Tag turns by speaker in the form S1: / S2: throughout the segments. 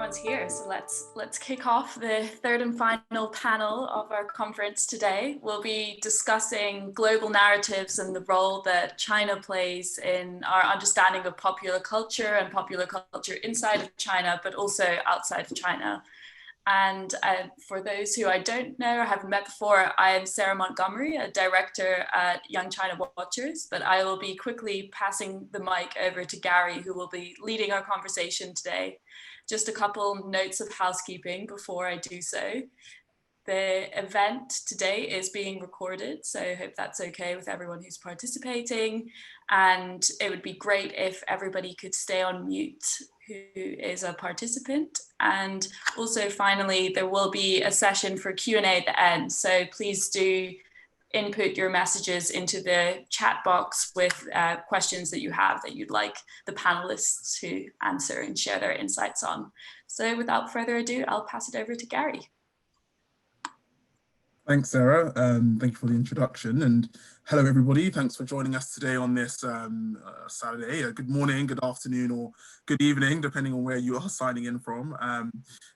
S1: everyone's here, so let's kick off the third and final panel of our conference today. We'll be discussing global narratives and the role that China plays in our understanding of popular culture and popular culture inside of China, but also outside of China. And for those who I don't know or haven't met before, I am Sarah Montgomery, a director at Young China Watchers, but I will be quickly passing the mic over to Gary, who will be leading our conversation today. Just a couple notes of housekeeping before I do so. The event today is being recorded, so I hope that's okay with everyone who's participating. And it would be great if everybody could stay on mute who is a participant. And also finally, there will be a session for Q&A at the end. So please do input your messages into the chat box with questions that you have that you'd like the panelists to answer and share their insights on. So without further ado, I'll pass it over to Gary.
S2: Thanks, Sarah. Thank you for the introduction, and hello, everybody. Thanks for joining us today on this Saturday. Good morning, good afternoon, or good evening, depending on where you are signing in from. I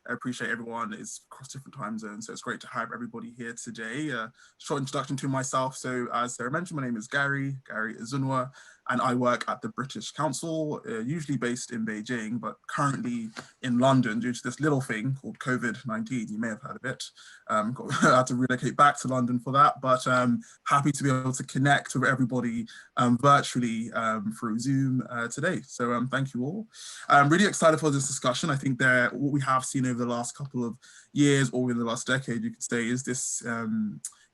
S2: appreciate everyone is across different time zones, so it's great to have everybody here today. Short introduction to myself. So as Sarah mentioned, my name is Gary Izunwa, and I work at the British Council, usually based in Beijing, but currently in London due to this little thing called COVID-19. You may have heard of it. I had to relocate back to London for that, but happy to be able to connect with everybody virtually through Zoom today. So thank you all. I'm really excited for this discussion. I think that what we have seen over the last couple of years, or in the last decade, you could say, is this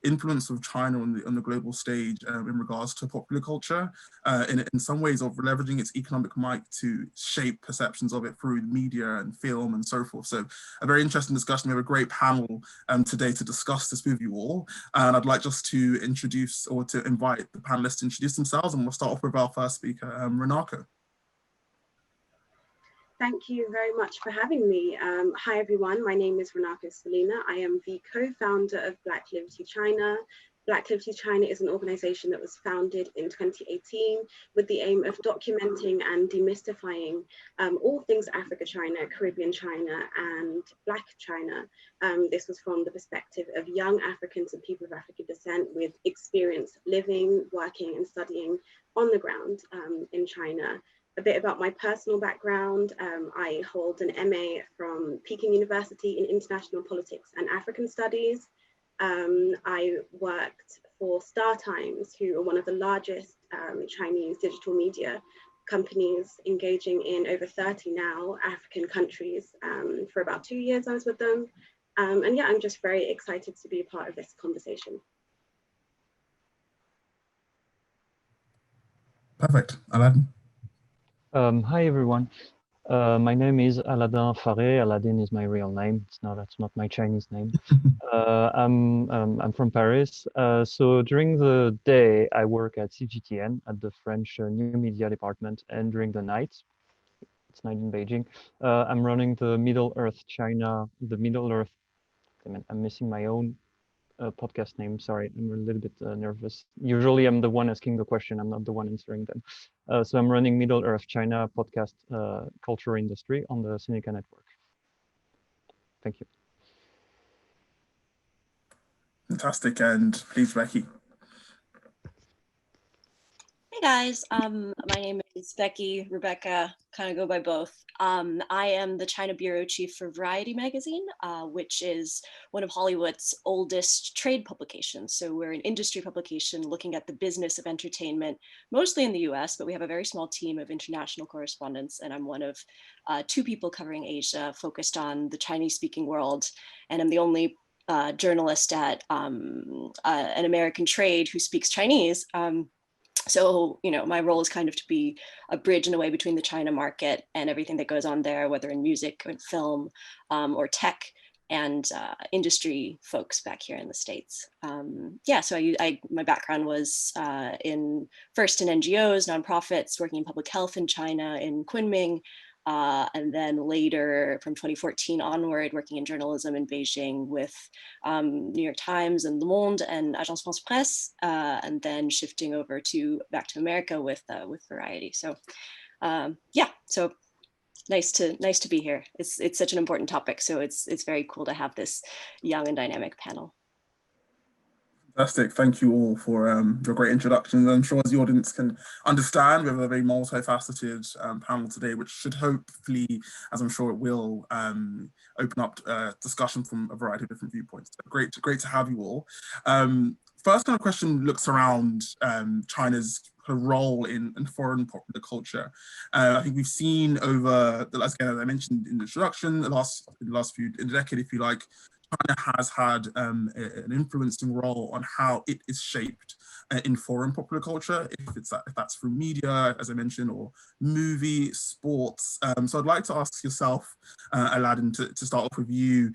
S2: influence of China on the global stage in regards to popular culture, in some ways of leveraging its economic might to shape perceptions of it through media and film and so forth. So a very interesting discussion. We have a great panel today to discuss this with you all. And I'd like just to introduce or to invite the panelists to introduce themselves, and we'll start off with our first speaker, Runako.
S3: Thank you very much for having me. Hi, everyone. My name is Runako Celina. I am the co-founder of Black Livity China. Black Livity China is an organization that was founded in 2018 with the aim of documenting and demystifying all things Africa China, Caribbean China, and Black China. This was from the perspective of young Africans and people of African descent with experience living, working, and studying on the ground in China. A bit about my personal background. I hold an MA from Peking University in International Politics and African Studies. I worked for StarTimes, who are one of the largest Chinese digital media companies, engaging in over 30 now African countries. For about 2 years I was with them. And yeah, I'm just very excited to be a part of this conversation.
S2: Perfect. Aladin.
S4: Hi everyone. My name is Aladin Farré. Aladin is my real name. That's not my Chinese name. I'm from Paris. So during the day, I work at CGTN at the French New Media Department, and during the night, it's night in Beijing, I'm running the Middle Earth China, the Middle Earth. I'm missing my own podcast name. Sorry, I'm a little bit nervous. Usually I'm the one asking the question, I'm not the one answering them. So I'm running Middle Earth China podcast culture industry on the Seneca network. Thank you.
S2: Fantastic, and please, Becky.
S5: Hey guys, my name is Becky, Rebecca, kind of go by both. I am the China Bureau Chief for Variety magazine, which is one of Hollywood's oldest trade publications. So we're an industry publication looking at the business of entertainment, mostly in the US, but we have a very small team of international correspondents, and I'm one of 2 people covering Asia, focused on the Chinese speaking world. And I'm the only journalist at an American trade who speaks Chinese. So, you know, my role is kind of to be a bridge in a way between the China market and everything that goes on there, whether in music or in film or tech, and industry folks back here in the States. Yeah, so my background was first in NGOs, nonprofits, working in public health in China, in Kunming, and then later from 2014 onward, working in journalism in Beijing with New York Times and Le Monde and Agence France Presse, and then shifting over back to America with Variety. So yeah, so nice to be here. It's such an important topic, so it's very cool to have this young and dynamic panel.
S2: Fantastic. Thank you all for your great introductions. I'm sure as the audience can understand, we have a very multifaceted panel today, which should hopefully, as I'm sure it will, open up discussion from a variety of different viewpoints. So great to have you all. First kind of question looks around China's role in foreign popular culture. I think we've seen over the last, again, as I mentioned in the introduction, in the decade, if you like, China has had an influencing role on how it is shaped in foreign popular culture, if that's through media, as I mentioned, or movie, sports. So I'd like to ask yourself, Aladin, to start off with you,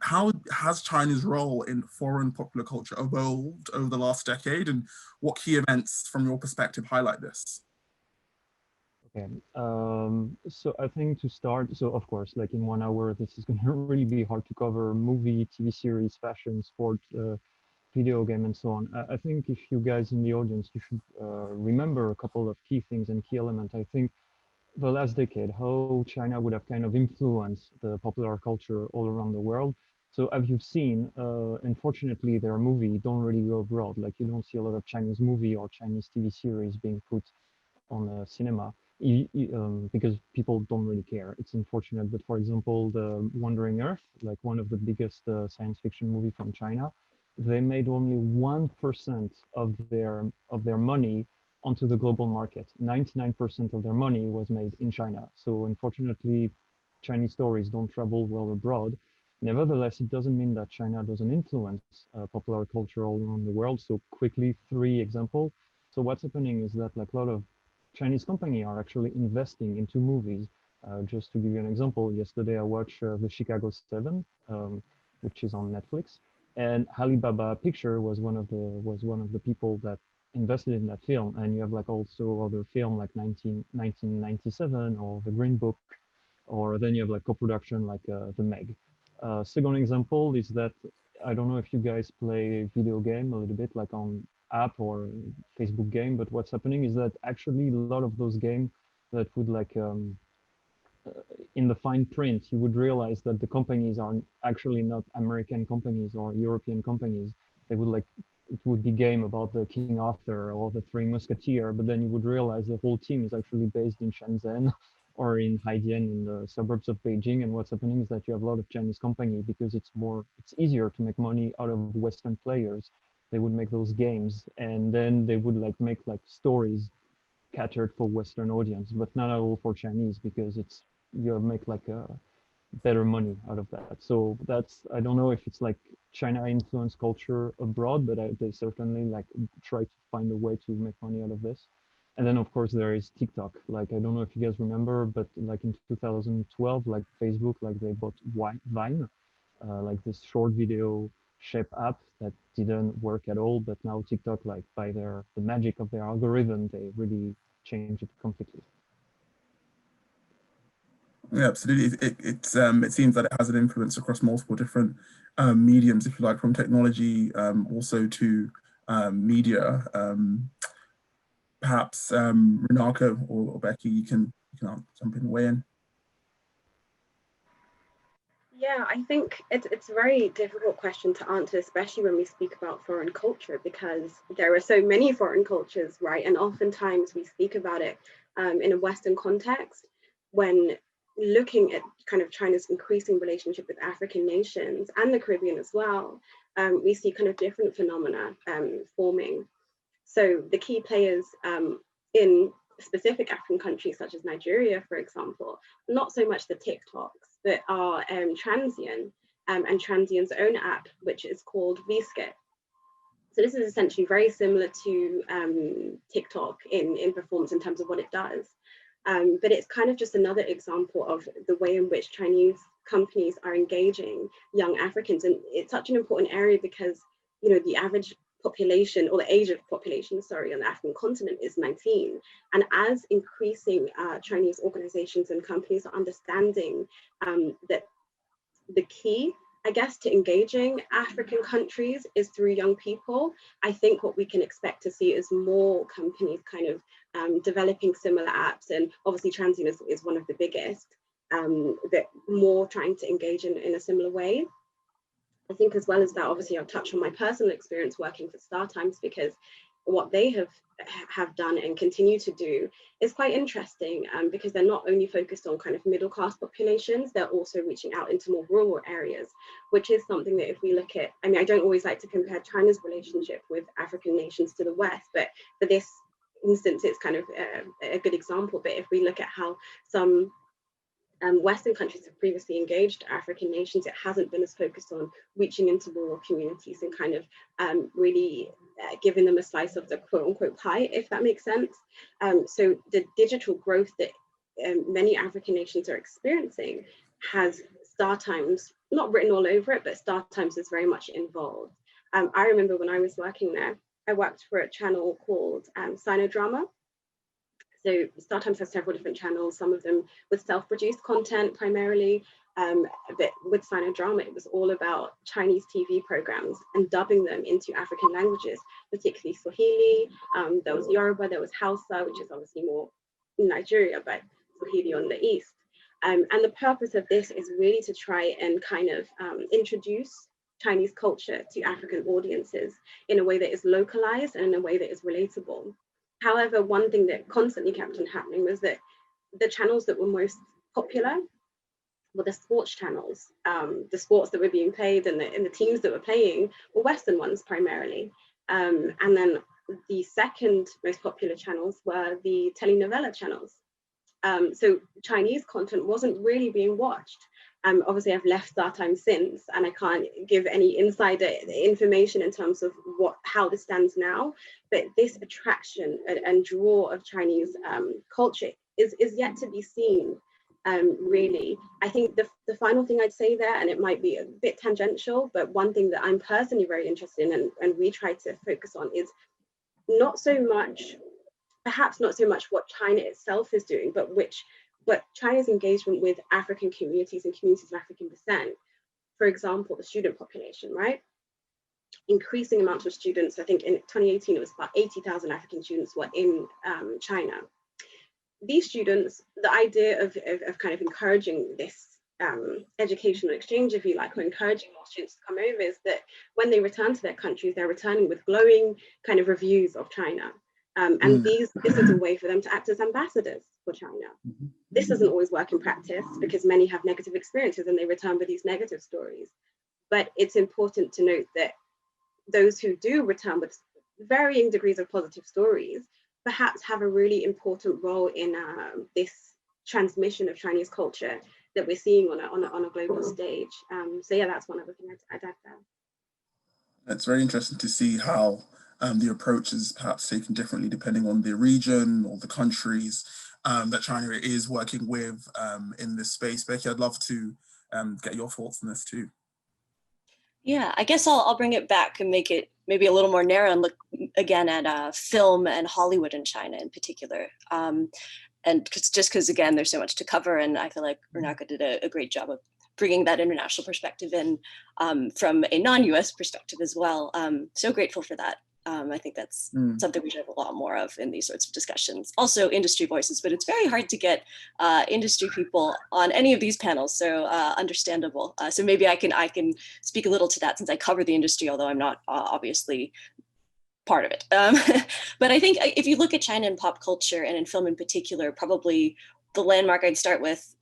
S2: how has China's role in foreign popular culture evolved over the last decade, and what key events from your perspective highlight this?
S4: Okay, so I think to start, so of course, like in 1 hour, this is going to really be hard to cover: movie, TV series, fashion, sport, video game, and so on. I think if you guys in the audience, you should remember a couple of key things and key elements. I think the last decade, how China would have kind of influenced the popular culture all around the world. So as you've seen, unfortunately, their movie don't really go abroad. Like you don't see a lot of Chinese movie or Chinese TV series being put on cinema. Because people don't really care. It's unfortunate, but for example, the Wandering Earth, like one of the biggest science fiction movie from China, they made only 1% of their money onto the global market. 99% of their money was made in China. So unfortunately, Chinese stories don't travel well abroad. Nevertheless, it doesn't mean that China doesn't influence popular culture all around the world. So quickly, 3 examples. So what's happening is that like a lot of Chinese companies are actually investing into movies. Just to give you an example, yesterday I watched the Chicago 7, which is on Netflix, and Alibaba Picture was one of the people that invested in that film. And you have like also other film like 1997 or The Green Book, or then you have like co-production like the Meg. Second example is that I don't know if you guys play video game a little bit like on app or Facebook game, but what's happening is that actually a lot of those games that would like in the fine print, you would realize that the companies are actually not American companies or European companies. They would like, it would be game about the King Arthur or the Three Musketeers, but then you would realize the whole team is actually based in Shenzhen or in Haidian in the suburbs of Beijing. And what's happening is that you have a lot of Chinese companies because it's easier to make money out of Western players. They would make those games and then they would like make like stories catered for Western audience, but not at all for Chinese, because you make like a better money out of that. So that's, I don't know if it's like China influence culture abroad, but they certainly like try to find a way to make money out of this. And then of course there is TikTok. Like I don't know if you guys remember, but like in 2012, like Facebook, like they bought Vine, like this short video shape app that didn't work at all. But now TikTok, like by the magic of their algorithm, they really changed it completely.
S2: Yeah, absolutely. It seems that it has an influence across multiple different mediums, if you like, from technology also to media. Perhaps Runako or Becky, you can jump in and weigh in.
S3: Yeah, I think it's a very difficult question to answer, especially when we speak about foreign culture, because there are so many foreign cultures, right? And oftentimes we speak about it in a Western context when looking at kind of China's increasing relationship with African nations and the Caribbean as well. We see kind of different phenomena forming. So the key players in specific African countries such as Nigeria, for example, not so much the TikToks, but are Transsion and Transion's own app, which is called Vskit. So this is essentially very similar to TikTok in performance in terms of what it does. But it's kind of just another example of the way in which Chinese companies are engaging young Africans. And it's such an important area because, you know, the average population, or the age of population, sorry, on the African continent is 19. And as increasing Chinese organizations and companies are understanding that the key I guess to engaging African countries is through young people. I think what we can expect to see is more companies kind of developing similar apps, and obviously Transient is one of the biggest, that more trying to engage in a similar way. I think as well as that, obviously I'll touch on my personal experience working for StarTimes, because what they have done and continue to do is quite interesting, because they're not only focused on kind of middle class populations, they're also reaching out into more rural areas, which is something that if we look at, I mean, I don't always like to compare China's relationship with African nations to the West, but for this instance, it's kind of a good example. But if we look at how some Western countries have previously engaged African nations, it hasn't been as focused on reaching into rural communities and kind of really giving them a slice of the quote unquote pie, if that makes sense. So the digital growth that many African nations are experiencing has StarTimes not written all over it, but StarTimes is very much involved. I remember when I was working there, I worked for a channel called Sinodrama. So StarTimes has several different channels, some of them with self-produced content primarily, but with Sinodrama, it was all about Chinese TV programs and dubbing them into African languages, particularly Swahili. There was Yoruba, there was Hausa, which is obviously more in Nigeria, but Swahili on the east. And the purpose of this is really to try and kind of introduce Chinese culture to African audiences in a way that is localized and in a way that is relatable. However, one thing that constantly kept on happening was that the channels that were most popular were the sports channels. The sports that were being played and the teams that were playing were Western ones primarily. And then the second most popular channels were the telenovela channels. So Chinese content wasn't really being watched. Obviously, I've left StarTimes since, and I can't give any insider information in terms of how this stands now. But this attraction and draw of Chinese culture is yet to be seen. Really, I think the final thing I'd say there, and it might be a bit tangential, but one thing that I'm personally very interested in, and we try to focus on, is perhaps not so much what China itself is doing, but China's engagement with African communities and communities of African descent. For example, the student population, right? Increasing amounts of students. I think in 2018, it was about 80,000 African students were in China. These students, the idea of kind of encouraging this educational exchange, if you like, or encouraging more students to come over, is that when they return to their countries, they're returning with glowing kind of reviews of China. And this is a way for them to act as ambassadors for China. This doesn't always work in practice because many have negative experiences and they return with these negative stories. But it's important to note that those who do return with varying degrees of positive stories perhaps have a really important role in this transmission of Chinese culture that we're seeing on a global stage. So yeah, that's one other thing I'd add there.
S2: It's very interesting to see how the approach is perhaps taken differently depending on the region or the countries that China is working with in this space. Becky, I'd love to get your thoughts on this too.
S5: Yeah, I guess I'll bring it back and make it maybe a little more narrow and look again at film and Hollywood in China in particular. And just because, again, there's so much to cover, and I feel like Runako did a great job of bringing that international perspective in from a non-US perspective as well. So grateful for that. I think that's something we should have a lot more of in these sorts of discussions. Also industry voices, but it's very hard to get industry people on any of these panels, so understandable. So maybe I can speak a little to that since I cover the industry, although I'm not obviously part of it. But I think if you look at China in pop culture and in film in particular, probably the landmark I'd start with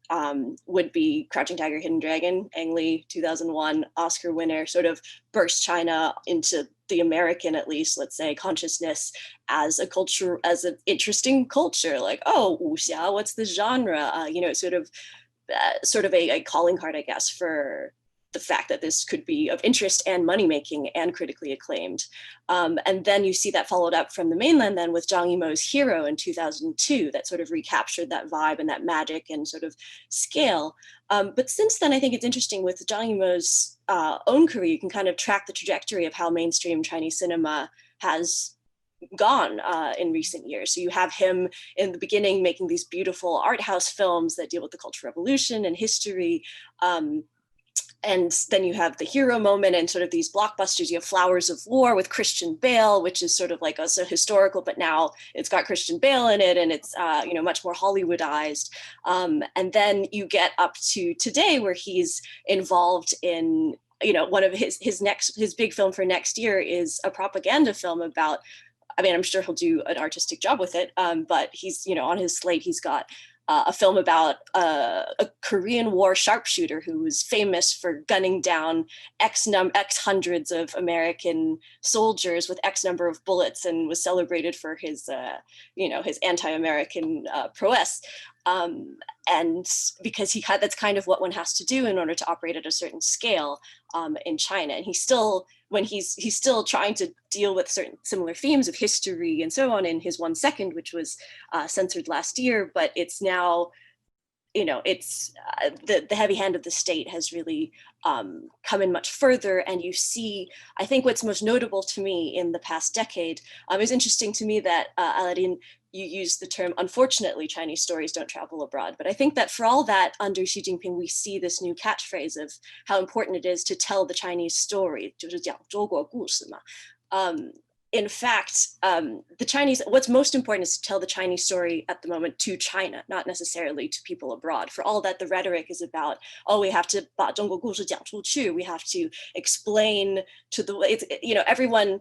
S5: would be Crouching Tiger, Hidden Dragon. Ang Lee, 2001 Oscar winner, sort of burst China into the American, at least, let's say, consciousness as a culture, as an interesting culture. Like, oh, wuxia, what's the genre? Sort of a calling card, I guess, for the fact that this could be of interest and money-making and critically acclaimed. And then you see that followed up from the mainland then with Zhang Yimou's Hero in 2002, that sort of recaptured that vibe and that magic and sort of scale. But since then, I think it's interesting with Zhang Yimou's own career, you can kind of track the trajectory of how mainstream Chinese cinema has gone in recent years. So you have him in the beginning making these beautiful art house films that deal with the Cultural Revolution and history, and then you have the hero moment and sort of these blockbusters. You have Flowers of War with Christian Bale, which is sort of like also historical, but now it's got Christian Bale in it, and it's much more Hollywoodized. And then you get up to today, where he's involved in one of his big film for next year is a propaganda film about. I mean, I'm sure he'll do an artistic job with it, but he's on his slate. He's got a film about a Korean War sharpshooter who was famous for gunning down X hundreds of American soldiers with X number of bullets, and was celebrated for his his anti-American prowess. And because that's kind of what one has to do in order to operate at a certain scale in China. And he's still trying to deal with certain similar themes of history and so on in his 1 Second, which was censored last year, but it's now, it's the heavy hand of the state has really come in much further. And you see, I think what's most notable to me in the past decade, it was interesting to me that Aladin, you used the term, unfortunately, Chinese stories don't travel abroad. But I think that for all that, under Xi Jinping, we see this new catchphrase of how important it is to tell the Chinese story, 就是讲中国故事嘛. In fact, the Chinese, what's most important is to tell the Chinese story at the moment to China, not necessarily to people abroad. For all that, the rhetoric is about, we have to 把中国故事讲出去, we have to explain to everyone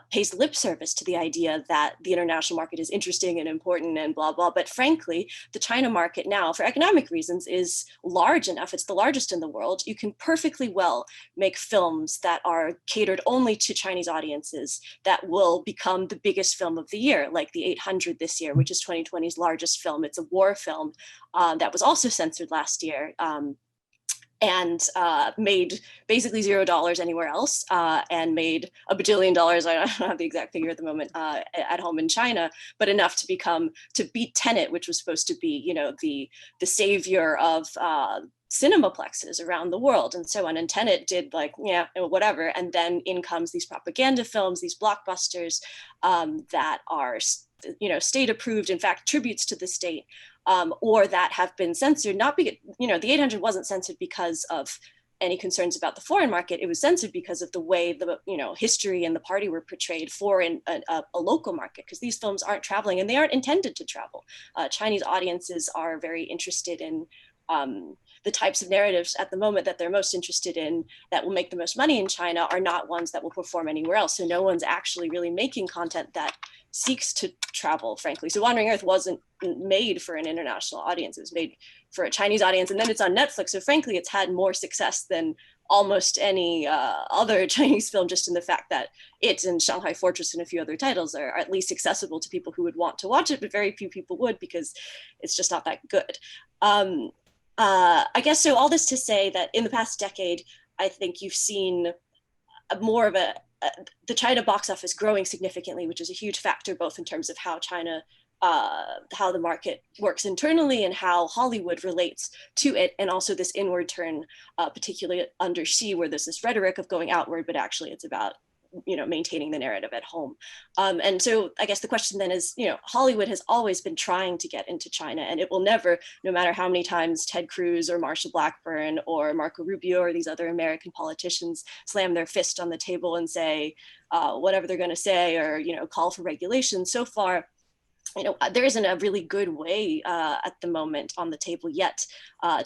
S5: pays lip service to the idea that the international market is interesting and important and blah, blah. But frankly, the China market now, for economic reasons, is large enough. It's the largest in the world. You can perfectly well make films that are catered only to Chinese audiences that will become the biggest film of the year, like The 800 this year, which is 2020's largest film. It's a war film that was also censored last year. And made basically $0 anywhere else, and made $1 bajillion. I don't have the exact figure at the moment at home in China, but enough to beat Tenet, which was supposed to be, the savior of cinemaplexes around the world and so on. And Tenet did whatever. And then in comes these propaganda films, these blockbusters that are, state approved, in fact, tributes to the state. Or that have been censored, not because, the 800 wasn't censored because of any concerns about the foreign market. It was censored because of the way the, history and the party were portrayed for a local market, because these films aren't traveling and they aren't intended to travel. Chinese audiences are very interested in the types of narratives at the moment that they're most interested in that will make the most money in China are not ones that will perform anywhere else. So no one's actually really making content that seeks to travel, frankly. So Wandering Earth wasn't made for an international audience. It was made for a Chinese audience, and then it's on Netflix. So frankly, it's had more success than almost any other Chinese film, just in the fact that it and Shanghai Fortress and a few other titles are at least accessible to people who would want to watch it, but very few people would, because it's just not that good. I guess, so all this to say that in the past decade, I think you've seen more of the China box office growing significantly, which is a huge factor, both in terms of how China, how the market works internally and how Hollywood relates to it, and also this inward turn, particularly under Xi, where there's this rhetoric of going outward, but actually it's about maintaining the narrative at home. And so I guess the question then is, Hollywood has always been trying to get into China, and it will never, no matter how many times Ted Cruz or Marsha Blackburn or Marco Rubio or these other American politicians slam their fist on the table and say whatever they're going to say, or, call for regulation. So far, there isn't a really good way at the moment on the table yet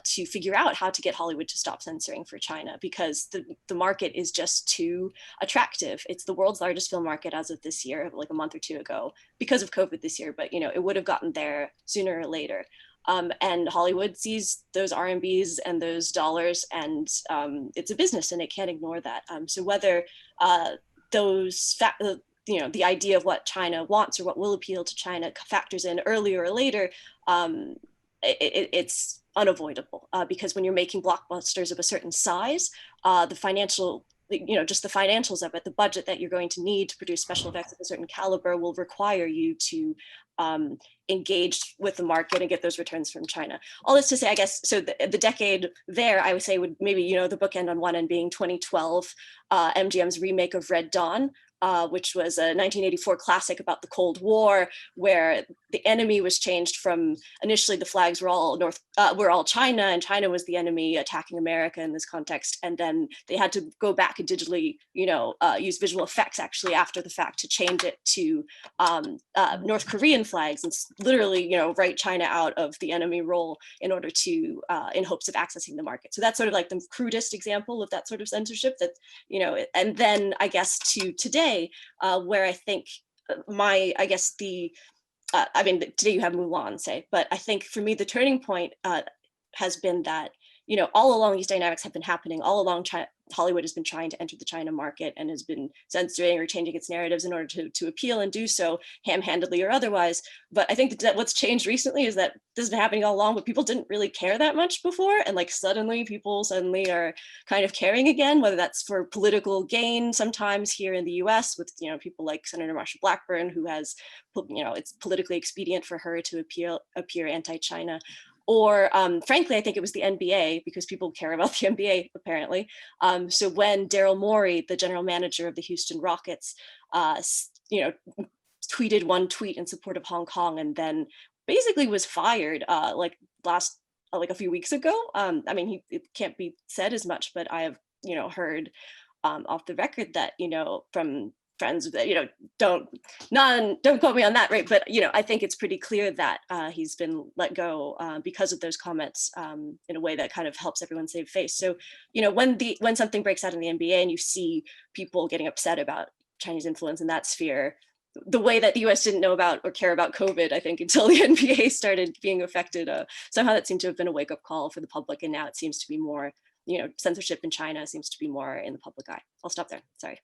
S5: to figure out how to get Hollywood to stop censoring for China, because the market is just too attractive. It's the world's largest film market as of this year, like a month or two ago, because of COVID this year, but it would have gotten there sooner or later. And Hollywood sees those RMBs and those dollars, and it's a business and it can't ignore that. So whether the idea of what China wants or what will appeal to China factors in earlier or later, it's unavoidable, because when you're making blockbusters of a certain size, the financial, just the financials of it, the budget that you're going to need to produce special effects of a certain caliber will require you to engaged with the market and get those returns from China. All this to say, I guess, so the decade there, I would say would maybe, the bookend on one end being 2012, MGM's remake of Red Dawn, which was a 1984 classic about the Cold War, where the enemy was changed from initially the flags were all China, and China was the enemy attacking America in this context, and then they had to go back and digitally, use visual effects actually after the fact to change it to North Korean flags and literally, write China out of the enemy role in order to, in hopes of accessing the market. So that's sort of like the crudest example of that sort of censorship that, and then I guess to today, where I think today you have Mulan, say, but I think for me, the turning point has been that, all along these dynamics have been happening. All along, Hollywood has been trying to enter the China market and has been censoring or changing its narratives in order to appeal and do so ham-handedly or otherwise. But I think that what's changed recently is that this has been happening all along, but people didn't really care that much before. And like suddenly people are kind of caring again, whether that's for political gain, sometimes here in the US with, people like Senator Marsha Blackburn, who has, it's politically expedient for her to appear anti-China. Or frankly, I think it was the NBA, because people care about the NBA apparently. So when Daryl Morey, the general manager of the Houston Rockets, tweeted one tweet in support of Hong Kong and then basically was fired a few weeks ago. It can't be said as much, but I have heard off the record that from friends that don't quote me on that, right? But I think it's pretty clear that he's been let go because of those comments in a way that kind of helps everyone save face. So when something breaks out in the NBA and you see people getting upset about Chinese influence in that sphere, the way that the US didn't know about or care about COVID, I think, until the NBA started being affected, somehow that seemed to have been a wake-up call for the public, and now it seems to be more, censorship in China seems to be more in the public eye. I'll stop there, sorry.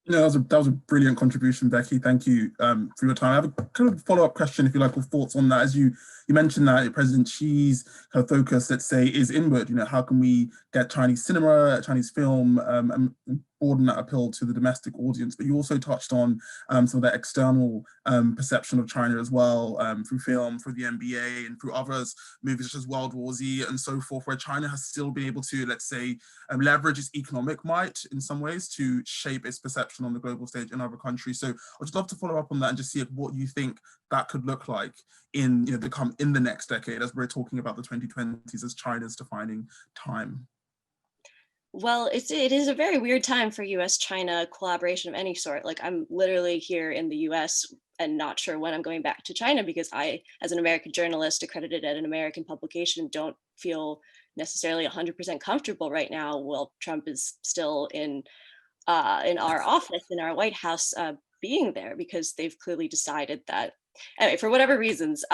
S2: That was a brilliant contribution, Becky. Thank you for your time. I have a kind of follow-up question, if you like, or thoughts on that. As you mentioned that President Xi's kind of focus, let's say, is inward. How can we get Chinese cinema, Chinese film, and broaden that appeal to the domestic audience? But you also touched on some of that external perception of China as well, through film, through the NBA, and through others, movies such as World War Z and so forth, where China has still been able to, let's say, leverage its economic might in some ways to shape its perception on the global stage in other countries. So I'd just love to follow up on that and just see what you think that could look like in the next decade, as we're talking about the 2020s as China's defining time.
S5: Well, it is a very weird time for US-China collaboration of any sort. Like, I'm literally here in the US and not sure when I'm going back to China, because I, as an American journalist accredited at an American publication, don't feel necessarily 100% comfortable right now while Trump is still in our office, in our White House, being there, because they've clearly decided that, anyway, for whatever reasons,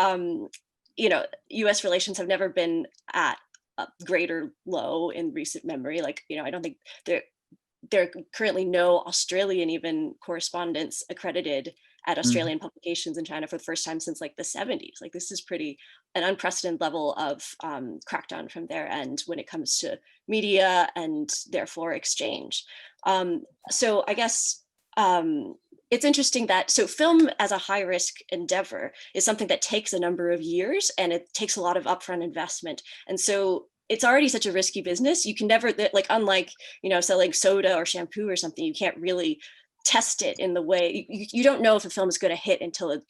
S5: US relations have never been at a greater low in recent memory. Like, I don't think there are currently no Australian even correspondents accredited at Australian publications in China for the first time since like the 70s. Like, this is an unprecedented level of crackdown from their end when it comes to media and therefore exchange. So I guess it's interesting that, so film as a high risk endeavor is something that takes a number of years and it takes a lot of upfront investment. And so it's already such a risky business. You can never, like, unlike, selling soda or shampoo or something, you can't really test it in the way, you don't know if a film is going to hit until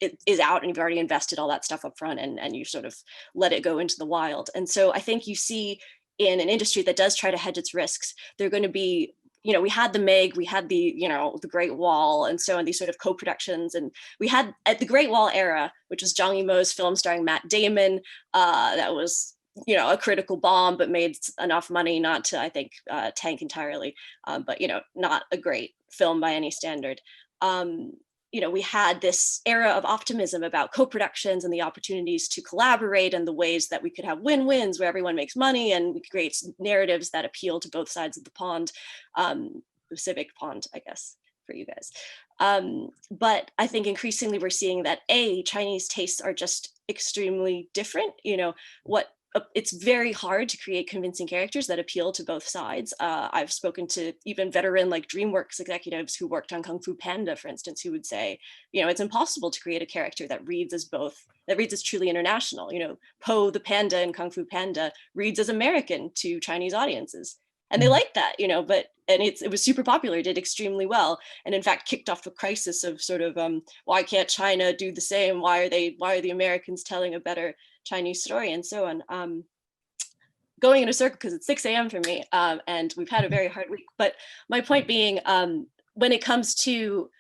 S5: it is out and you've already invested all that stuff up front and you sort of let it go into the wild. And so I think you see in an industry that does try to hedge its risks, they're going to be, we had the Meg, we had the, the Great Wall, and so on, these sort of co-productions. And we had, at the Great Wall era, which was Zhang Yimou's film starring Matt Damon, that was, a critical bomb, but made enough money not to, I think, tank entirely, but, not a great film by any standard. We had this era of optimism about co-productions and the opportunities to collaborate and the ways that we could have win-wins where everyone makes money and we create narratives that appeal to both sides of the pond, the civic pond, I guess, for you guys. But I think increasingly we're seeing that Chinese tastes are just extremely different. What it's very hard to create convincing characters that appeal to both sides. I've spoken to even veteran like DreamWorks executives who worked on Kung Fu Panda, for instance, who would say, it's impossible to create a character that reads as truly international. Po the panda in Kung Fu Panda reads as American to Chinese audiences. And they like that, it was super popular, did extremely well, and in fact kicked off the crisis of sort of why can't China do the same? Why are the Americans telling a better Chinese story, and so on. Going in a circle because it's 6 a.m. for me, and we've had a very hard week. But my point being, when it comes to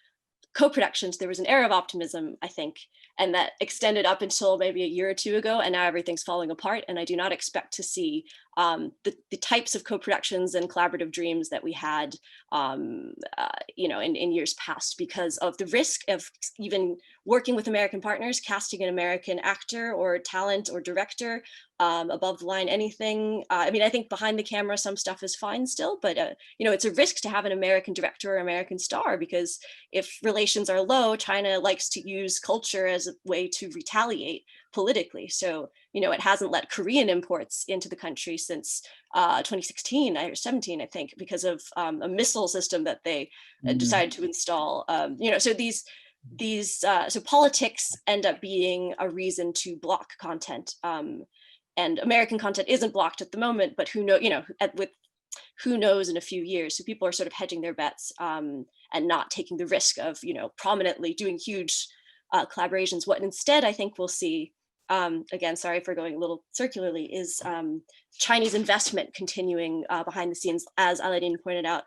S5: co-productions, there was an era of optimism, I think, and that extended up until maybe a year or two ago, and now everything's falling apart. And I do not expect to see the types of co-productions and collaborative dreams that we had, in years past, because of the risk of even working with American partners, casting an American actor or talent or director, above the line, anything. I think behind the camera, some stuff is fine still, but it's a risk to have an American director or American star, because if relations are low, China likes to use culture as a way to retaliate politically. So, it hasn't let Korean imports into the country since 2016 or 17, I think, because of a missile system that they decided to install. So politics end up being a reason to block content. And American content isn't blocked at the moment, but who knows in a few years. So people are sort of hedging their bets and not taking the risk of, prominently doing huge collaborations. What instead I think we'll see, again, sorry for going a little circularly, is Chinese investment continuing behind the scenes, as Aladin pointed out,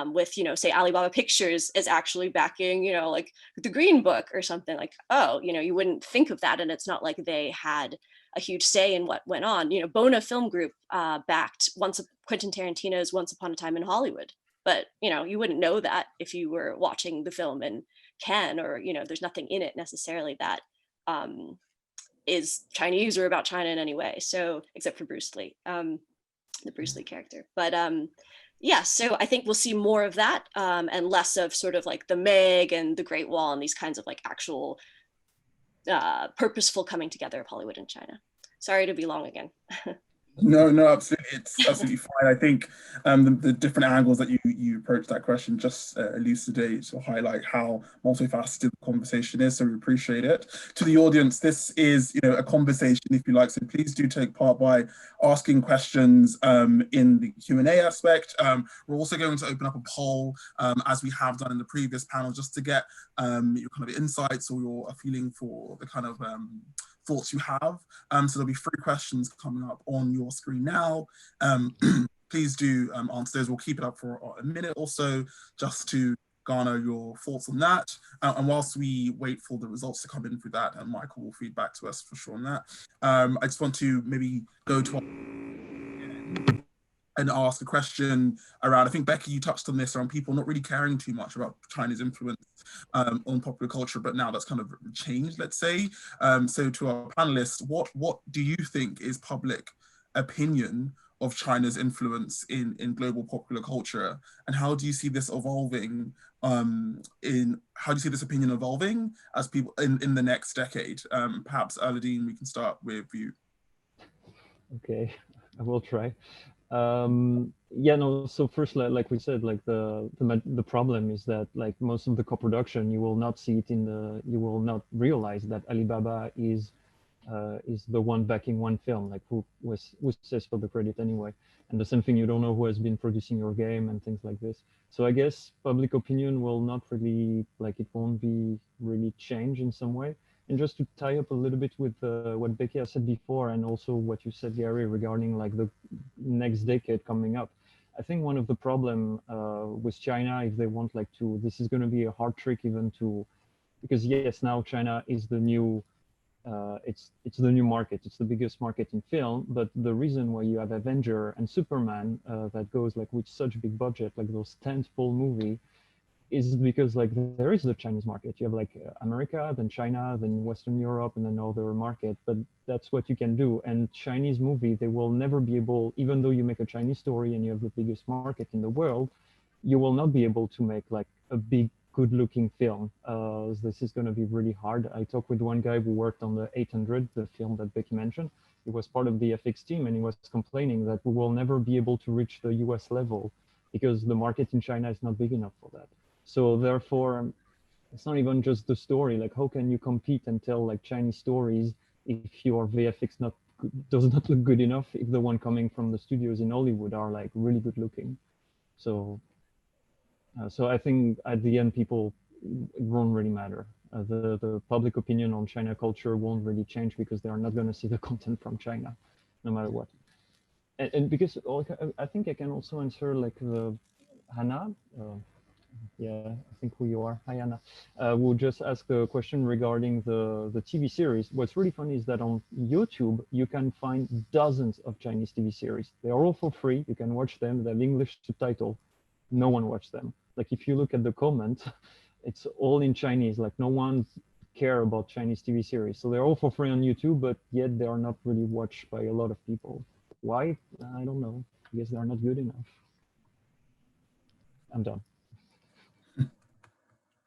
S5: with, say Alibaba Pictures is actually backing, like the Green Book or something, like, you wouldn't think of that. And it's not like they had a huge say in what went on. Bona Film Group backed Quentin Tarantino's Once Upon a Time in Hollywood. But, you wouldn't know that if you were watching the film in Cannes, or, there's nothing in it necessarily that is Chinese or about China in any way. So, except for Bruce Lee, the Bruce Lee character. But yeah, so I think we'll see more of that and less of sort of like the Meg and the Great Wall and these kinds of like actual purposeful coming together of Hollywood and China. Sorry to be long again.
S2: No, absolutely. It's absolutely fine. I think the different angles that you approach that question just elucidate or highlight how multifaceted the conversation is. So we appreciate it. To the audience, this is a conversation, if you like. So please do take part by asking questions in the Q&A aspect. We're also going to open up a poll, as we have done in the previous panel, just to get your kind of insights or your feeling for the kind of thoughts you have. So there'll be 3 questions coming up on your screen now. Please do answer those. We'll keep it up for a minute or so just to garner your thoughts on that. And whilst we wait for the results to come in through that, and Michael will feed back to us for sure on that. I just want to maybe go to and ask a question around, I think Becky, you touched on this, around people not really caring too much about China's influence on popular culture, but now that's kind of changed, let's say. So to our panelists, what do you think is public opinion of China's influence in global popular culture? And how do you see this evolving how do you see this opinion evolving as people in the next decade? Perhaps Aladin, we can start with you.
S4: Okay, I will try. So first, like we said, like the problem is that like most of the co-production, you will not see it you will not realize that Alibaba is the one backing one film, like who says for the credit anyway. And the same thing, you don't know who has been producing your game and things like this. So I guess public opinion will not really, like, it won't be really changed in some way. And just to tie up a little bit with what Becky has said before, and also what you said, Gary, regarding like the next decade coming up, I think one of the problem with China, if they want like to, this is going to be a hard trick even to, because yes, now China is the new, it's the new market, it's the biggest market in film, but the reason why you have Avenger and Superman that goes like with such big budget, like those tentpole movie, is because like there is the Chinese market. You have like America, then China, then Western Europe, and then other market, but that's what you can do. And Chinese movie, they will never be able, even though you make a Chinese story and you have the biggest market in the world, you will not be able to make like a big good looking film. This is going to be really hard. I talked with one guy who worked on the 800, the film that Becky mentioned. He was part of the FX team, and he was complaining that we will never be able to reach the US level because the market in China is not big enough for that. So therefore, it's not even just the story. Like, how can you compete and tell like Chinese stories if your VFX does not look good enough, if the one coming from the studios in Hollywood are like really good looking? So I think at the end, it won't really matter. The public opinion on China culture won't really change because they are not going to see the content from China, no matter what. And because I think I can also answer like the Hannah. Yeah, I think who you are. Hi, Anna. We'll just ask a question regarding the TV series. What's really funny is that on YouTube, you can find dozens of Chinese TV series. They are all for free. You can watch them. They have English subtitle. No one watched them. Like if you look at the comments, it's all in Chinese. Like no one care about Chinese TV series. So they're all for free on YouTube, but yet they are not really watched by a lot of people. Why? I don't know. I guess they're not good enough. I'm done.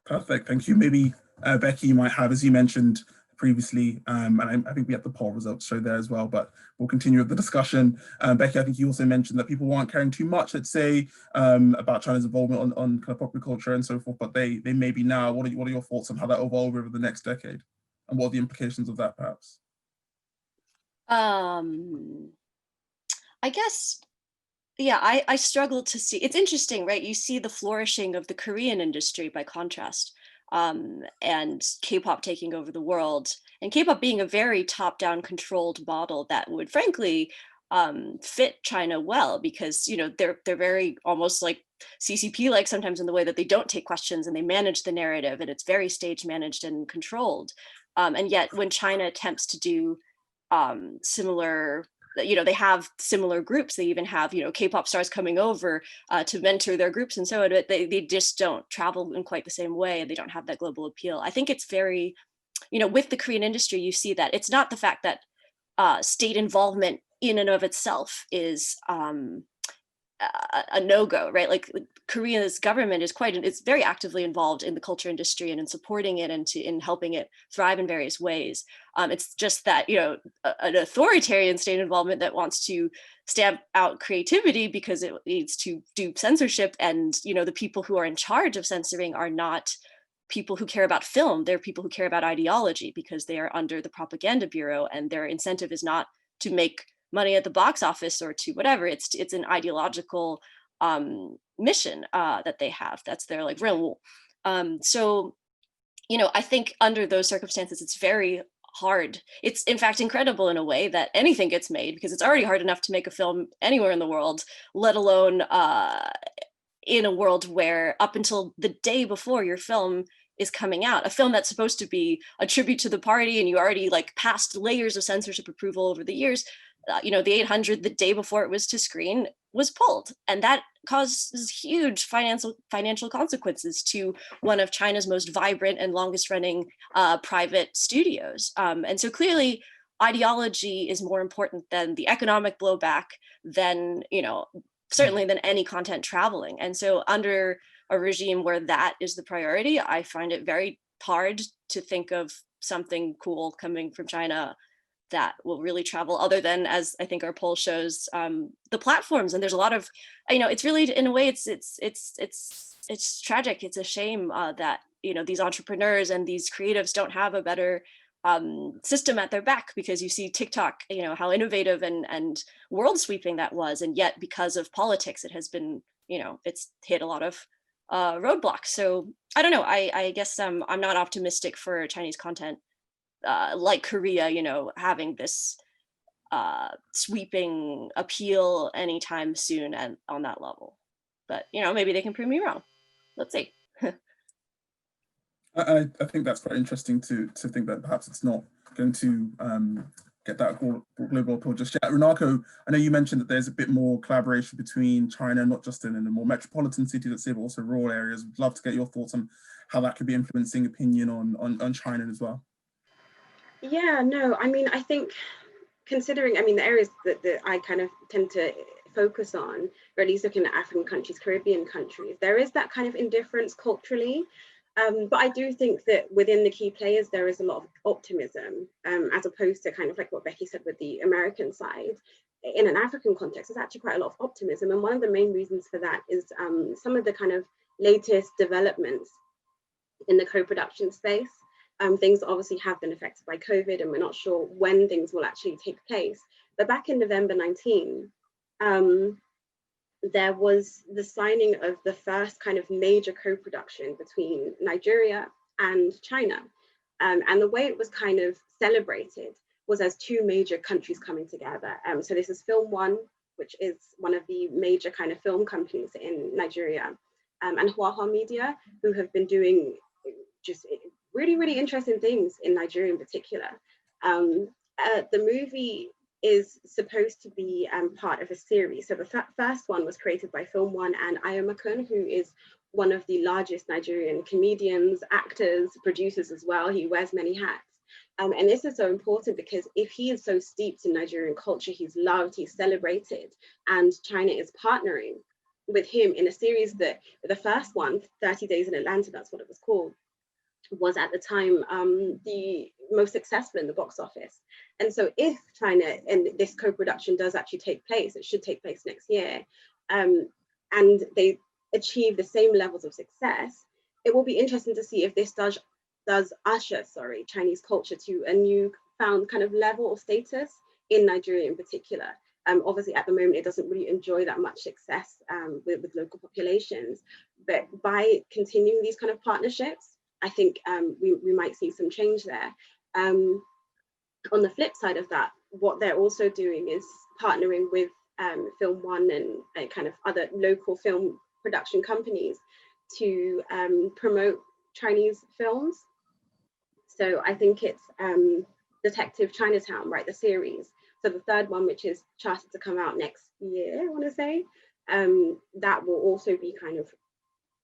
S2: Perfect, thank you. Maybe Becky, you might have, as you mentioned previously, and I think we have the poll results show there as well, but we'll continue with the discussion. Becky, I think you also mentioned that people weren't caring too much, let's say, about China's involvement on kind of popular culture and so forth, but they may be now. What are your thoughts on how that evolved over the next decade? And what are the implications of that, perhaps?
S5: I guess, yeah, I struggle to see. It's interesting, right? You see the flourishing of the Korean industry by contrast, and K-pop taking over the world, and K-pop being a very top-down controlled model that would frankly fit China well, because they're very almost like CCP like sometimes in the way that they don't take questions and they manage the narrative, and it's very stage managed and controlled. And yet when China attempts to do similar, they have similar groups. They even have, K-pop stars coming over to mentor their groups and so on, but they just don't travel in quite the same way, and they don't have that global appeal. I think it's very, with the Korean industry, you see that it's not the fact that state involvement in and of itself is a no-go, right? Like Korea's government is it's very actively involved in the culture industry and in supporting it and in helping it thrive in various ways. It's just that, an authoritarian state involvement that wants to stamp out creativity because it needs to do censorship, and, the people who are in charge of censoring are not people who care about film. They're people who care about ideology because they are under the propaganda bureau, and their incentive is not to make money at the box office or to whatever. It's an ideological mission that they have. That's their like 任务. So, I think under those circumstances, it's very hard. It's in fact incredible in a way that anything gets made, because it's already hard enough to make a film anywhere in the world, let alone in a world where up until the day before your film is coming out, a film that's supposed to be a tribute to the party, and you already like passed layers of censorship approval over the years, the 800, the day before it was to screen, was pulled, and that causes huge financial consequences to one of China's most vibrant and longest running private studios. And so clearly ideology is more important than the economic blowback, than, certainly than any content traveling. And so under a regime where that is the priority, I find it very hard to think of something cool coming from China that will really travel, other than, as I think our poll shows, the platforms. And there's a lot of, it's really, in a way, it's tragic. It's a shame that, these entrepreneurs and these creatives don't have a better system at their back, because you see TikTok, how innovative and world sweeping that was. And yet because of politics, it has been, it's hit a lot of roadblocks. So I don't know, I guess I'm not optimistic for Chinese content like Korea, having this sweeping appeal anytime soon and on that level. But, maybe they can prove me wrong. Let's see.
S2: I think that's quite interesting to think that perhaps it's not going to get that global appeal just yet. Runako, I know you mentioned that there's a bit more collaboration between China, not just in the more metropolitan cities, let's say, but also rural areas. Would love to get your thoughts on how that could be influencing opinion on China as well.
S3: Yeah, no, I think considering, the areas that I kind of tend to focus on, or at least looking at African countries, Caribbean countries, there is that kind of indifference culturally But I do think that within the key players, there is a lot of optimism, as opposed to kind of like what Becky said with the American side. In an African context, there's actually quite a lot of optimism. And one of the main reasons for that is some of the kind of latest developments in the co-production space. Things obviously have been affected by COVID, and we're not sure when things will actually take place. But back in November 19, there was the signing of the first kind of major co-production between Nigeria and China. And the way it was kind of celebrated was as two major countries coming together. So this is Film One, which is one of the major kind of film companies in Nigeria, and Huang Media, who have been doing just really, really interesting things in Nigeria in particular. The movie is supposed to be part of a series. So the first one was created by Film One and Ayamakun, who is one of the largest Nigerian comedians, actors, producers as well. He wears many hats. And this is so important because if he is so steeped in Nigerian culture, he's loved, he's celebrated, and China is partnering with him in a series that the first one, 30 Days in Atlanta, that's what it was called, was at the time the most successful in the box office. And so if China and this co-production does actually take place, it should take place next year, and they achieve the same levels of success, it will be interesting to see if this does usher, Chinese culture to a new found kind of level or status in Nigeria in particular. Obviously at the moment, it doesn't really enjoy that much success with local populations, but by continuing these kind of partnerships, I think we might see some change there. On the flip side of that, what they're also doing is partnering with Film One and kind of other local film production companies to promote Chinese films. So I think it's Detective Chinatown, right, the series. So the third one, which is charted to come out next year, I want to say, that will also be kind of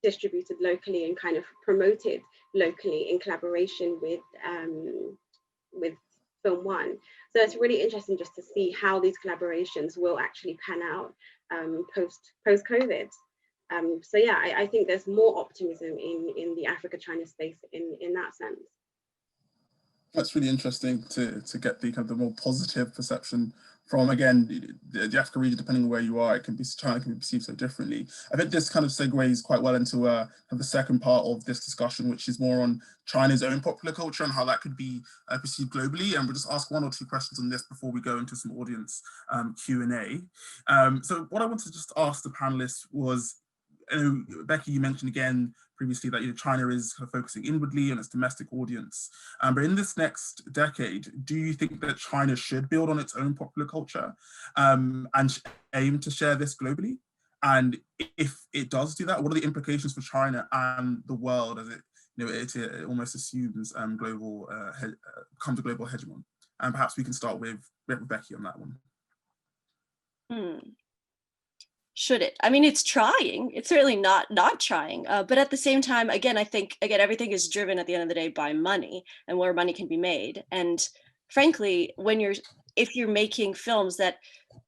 S3: distributed locally and kind of promoted locally in collaboration with Film One. So it's really interesting just to see how these collaborations will actually pan out post-COVID. So yeah, I think there's more optimism in the Africa-China space in that sense.
S2: That's really interesting to get the kind of the more positive perception from, again, the Africa region, depending on where you are, China can be perceived so differently. I think this kind of segues quite well into the second part of this discussion, which is more on China's own popular culture and how that could be perceived globally. And we'll just ask one or two questions on this before we go into some audience Q&A. So what I wanted to just ask the panelists was, Becky, you mentioned again previously that China is kind of focusing inwardly on its domestic audience. But in this next decade, do you think that China should build on its own popular culture and aim to share this globally? And if it does do that, what are the implications for China and the world as it almost assumes becomes a global hegemon? And perhaps we can start with Becky on that one.
S5: Should it? I mean, it's trying. It's certainly not trying. But at the same time, again, I think, everything is driven at the end of the day by money and where money can be made. And frankly, if you're making films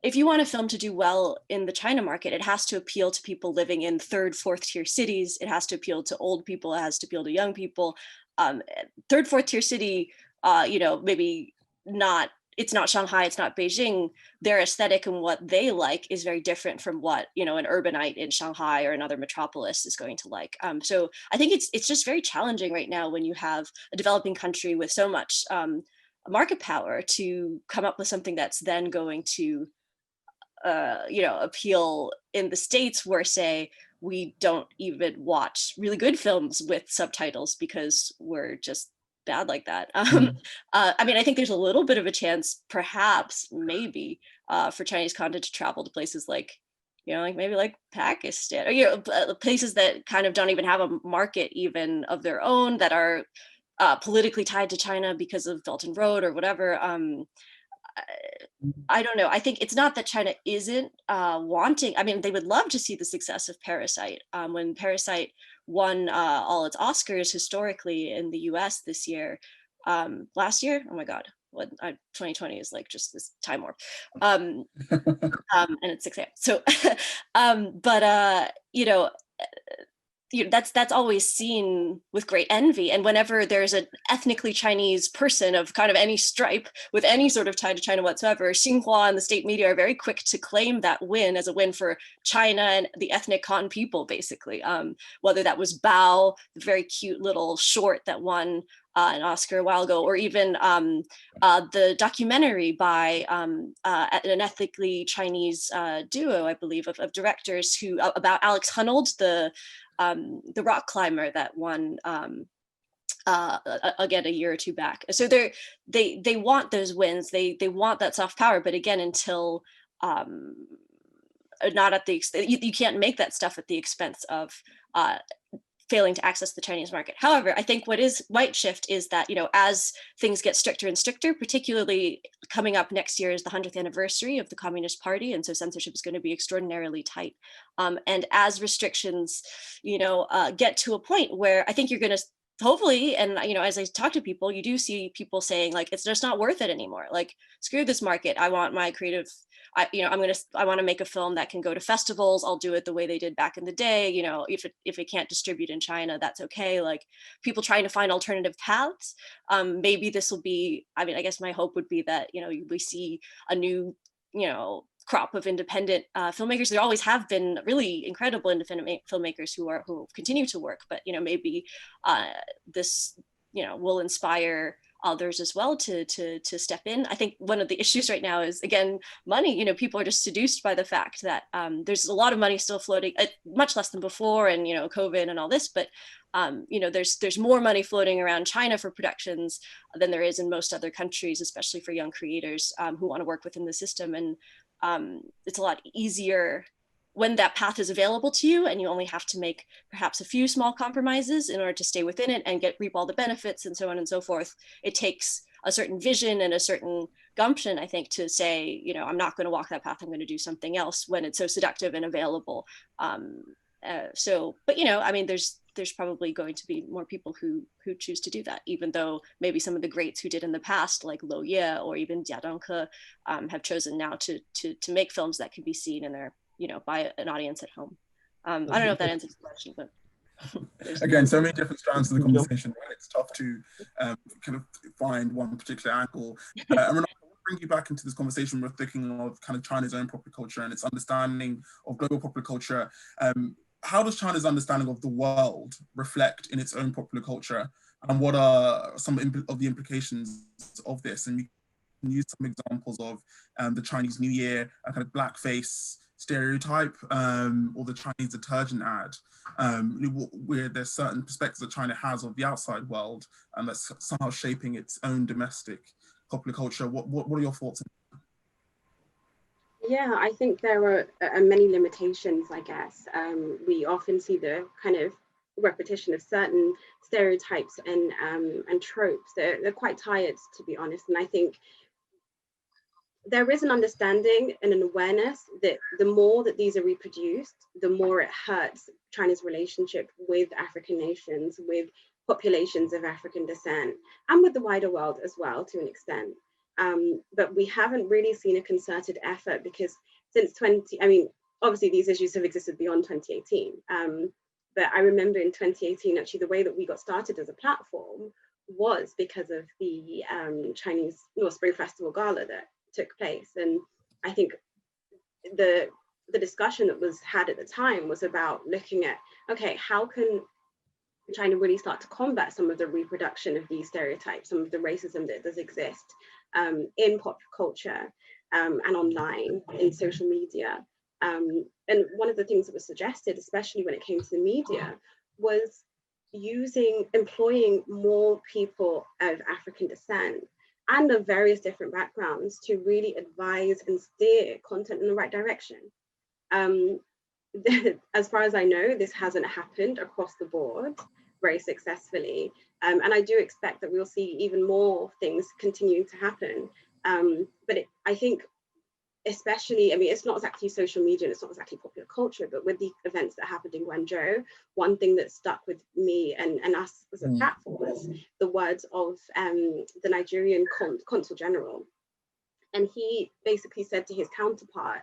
S5: if you want a film to do well in the China market, it has to appeal to people living in third, fourth tier cities. It has to appeal to old people. It has to appeal to young people. Third, fourth tier city, maybe not. It's not Shanghai, it's not Beijing. Their aesthetic and what they like is very different from what an urbanite in Shanghai or another metropolis is going to like. So I think it's just very challenging right now when you have a developing country with so much market power to come up with something that's then going to appeal in the States, where say we don't even watch really good films with subtitles because we're just bad like that. I mean, I think there's a little bit of a chance, perhaps, maybe, for Chinese content to travel to places like, maybe like Pakistan, or places that kind of don't even have a market even of their own, that are politically tied to China because of Belt and Road or whatever. I don't know. I think it's not that China isn't wanting. I mean, they would love to see the success of Parasite. When Parasite won all its Oscars historically in the US this year, last year, oh my God, 2020 is like just this time warp. And it's 6 a.m. So, that's always seen with great envy. And whenever there's an ethnically Chinese person of kind of any stripe with any sort of tie to China whatsoever, Xinhua and the state media are very quick to claim that win as a win for China and the ethnic Han people, basically. Whether that was Bao, the very cute little short that won an Oscar a while ago, or even the documentary by an ethnically Chinese duo, I believe, of directors who about Alex Honnold, the rock climber that won again a year or two back. So they want those wins, they want that soft power, but again, until not at the you can't make that stuff at the expense of failing to access the Chinese market. However, I think what might shift is that, as things get stricter and stricter, particularly coming up next year is the 100th anniversary of the Communist Party. And so censorship is going to be extraordinarily tight. And as restrictions, get to a point where I think you're going to hopefully, and as I talk to people, you do see people saying like, it's just not worth it anymore. Like, screw this market. I want my creative, I want to make a film that can go to festivals. I'll do it the way they did back in the day. If it can't distribute in China, that's okay. Like, people trying to find alternative paths. Maybe this will be, I guess my hope would be that, we see a new, crop of independent filmmakers. There always have been really incredible independent filmmakers who continue to work, but maybe this will inspire others as well to step in. I think one of the issues right now is, again, money. People are just seduced by the fact that there's a lot of money still floating, much less than before, and COVID and all this, but there's more money floating around China for productions than there is in most other countries, especially for young creators who want to work within the system. And it's a lot easier when that path is available to you, and you only have to make perhaps a few small compromises in order to stay within it and reap all the benefits and so on and so forth. It takes a certain vision and a certain gumption, I think, to say, I'm not going to walk that path, I'm going to do something else when it's so seductive and available. There's probably going to be more people who choose to do that, even though maybe some of the greats who did in the past, like Lo Ye or even Jia Dongke, have chosen now to make films that can be seen in their, by an audience at home. I don't know if that answers the question, but
S2: again, so many different strands of the conversation, right? It's tough to kind of find one particular angle. And Renata, I want to bring you back into this conversation. We're thinking of kind of China's own popular culture and its understanding of global popular culture. How does China's understanding of the world reflect in its own popular culture, and what are some of the implications of this? And we can use some examples of the Chinese New Year, a kind of blackface stereotype, or the Chinese detergent ad, where there's certain perspectives that China has of the outside world, and that's somehow shaping its own domestic popular culture. What are your thoughts on that?
S3: Yeah, I think there are many limitations, I guess. We often see the kind of repetition of certain stereotypes and tropes. They're quite tired, to be honest. And I think there is an understanding and an awareness that the more that these are reproduced, the more it hurts China's relationship with African nations, with populations of African descent, and with the wider world as well, to an extent. But we haven't really seen a concerted effort, because since obviously these issues have existed beyond 2018. But I remember in 2018, actually, the way that we got started as a platform was because of the Chinese Spring Festival Gala that took place. And I think the discussion that was had at the time was about looking at, okay, how can China really start to combat some of the reproduction of these stereotypes, some of the racism that does exist in pop culture and online, in social media. And one of the things that was suggested, especially when it came to the media, was employing more people of African descent and of various different backgrounds to really advise and steer content in the right direction. As far as I know, this hasn't happened across the board very successfully. And I do expect that we'll see even more things continue to happen. But I think, especially, it's not exactly social media, it's not exactly popular culture, but with the events that happened in Guangzhou, one thing that stuck with me and us as a platform was the words of the Nigerian consul general. And he basically said to his counterpart,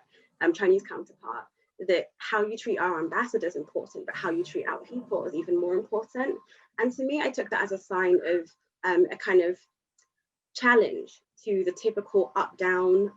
S3: Chinese counterpart, that how you treat our ambassador is important, but how you treat our people is even more important. And to me, I took that as a sign of a kind of challenge to the typical up-down,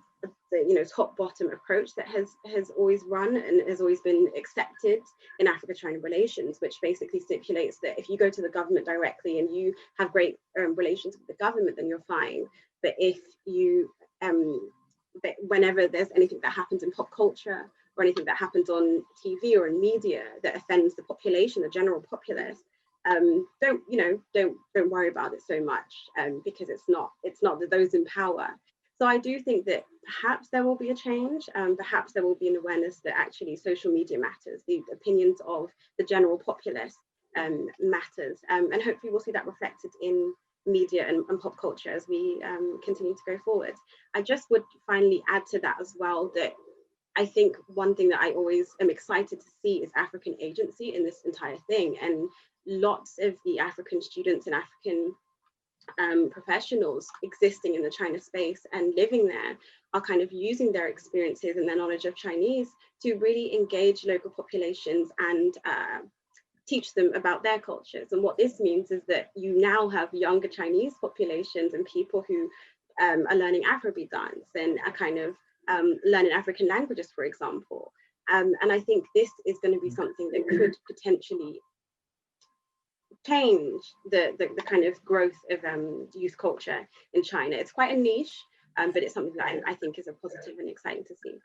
S3: top-bottom approach that has always run and has always been accepted in Africa-China relations, which basically stipulates that if you go to the government directly and you have great relations with the government, then you're fine. But if you, but whenever there's anything that happens in pop culture or anything that happens on TV or in media that offends the population, the general populace, don't worry about it so much, because it's not those in power. So I do think that perhaps there will be a change, perhaps there will be an awareness that actually social media matters, the opinions of the general populace matters, and hopefully we'll see that reflected in media and pop culture as we continue to go forward. I just would finally add to that as well that I think one thing that I always am excited to see is African agency in this entire thing, and lots of the African students and African professionals existing in the China space and living there are kind of using their experiences and their knowledge of Chinese to really engage local populations and teach them about their cultures. And what this means is that you now have younger Chinese populations and people who are learning Afrobeat dance and are kind of learning African languages, for example. And I think this is going to be something that could potentially change the kind of growth of youth culture in China. It's quite a niche, but it's something that I think is a positive and exciting to see.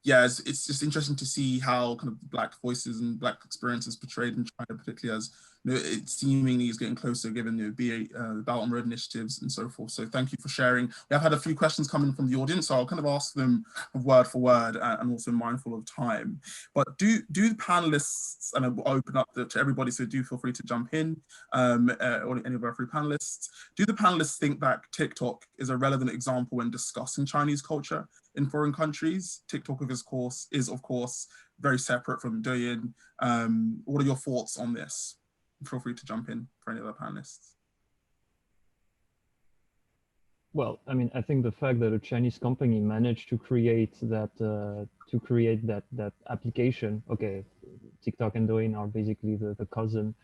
S2: Yeah, it's just interesting to see how kind of Black voices and Black experiences portrayed in China, particularly as it seemingly is getting closer given the Belt and Road initiatives and so forth. So thank you for sharing. We have had a few questions coming from the audience, so I'll kind of ask them word for word and also mindful of time. But do the panelists, and I'll open up to everybody, so do feel free to jump in, or any of our three panelists. Do the panelists think that TikTok is a relevant example when discussing Chinese culture in foreign countries? TikTok, is of course very separate from Douyin. What are your thoughts on this? Feel free to jump in for any other panelists.
S4: Well, I mean, I think the fact that a Chinese company managed to create that application. Okay, TikTok and Douyin are basically the cousin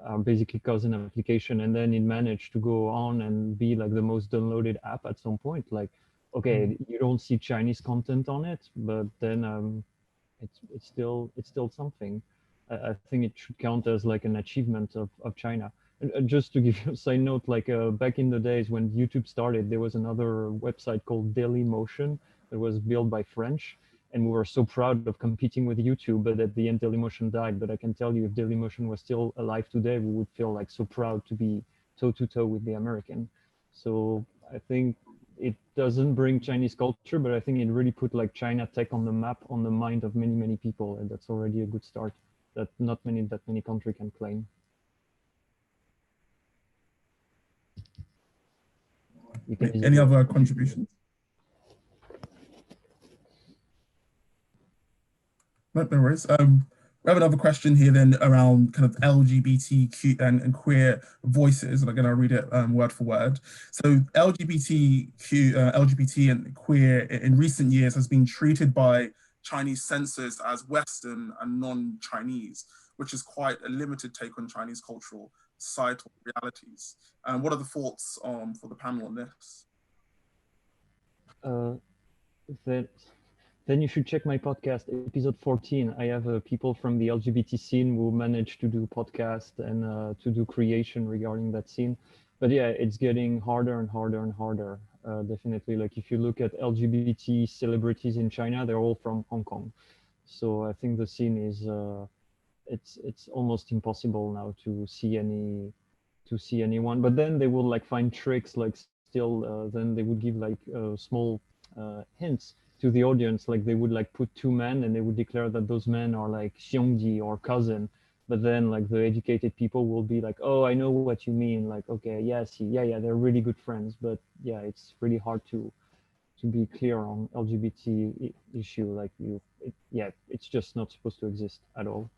S4: application, and then it managed to go on and be like the most downloaded app at some point. Like, okay, you don't see Chinese content on it, but then it's still something. I think it should count as like an achievement of China. And just to give you a side note, like back in the days when YouTube started, there was another website called Dailymotion that was built by French, and we were so proud of competing with YouTube, but at the end Dailymotion died. But I can tell you, if Dailymotion was still alive today, we would feel like so proud to be toe-to-toe with the American. So I think it doesn't bring Chinese culture, but I think it really put like China tech on the map, on the mind of many people, and that's already a good start that not that many countries can claim.
S2: Any other contributions? No worries. We have another question here then around kind of LGBTQ and queer voices, and again I'll read it word for word. So LGBT and queer in recent years has been treated by Chinese censors as Western and non-Chinese, which is quite a limited take on Chinese cultural societal realities. What are the thoughts for the panel on this?
S4: Then you should check my podcast, episode 14. I have people from the LGBT scene who managed to do podcast and to do creation regarding that scene. But yeah, it's getting harder and harder and harder. Definitely, like if you look at LGBT celebrities in China, they're all from Hong Kong. So I think the scene is, it's almost impossible now to see anyone. But then they will like find tricks, like still, then they would give like small hints to the audience, like they would like put two men and they would declare that those men are like xiongji or cousin, but then like the educated people will be like, oh, I know what you mean, like, okay, yes, yeah, they're really good friends. But yeah, it's really hard to be clear on LGBT issue, like it's just not supposed to exist at all.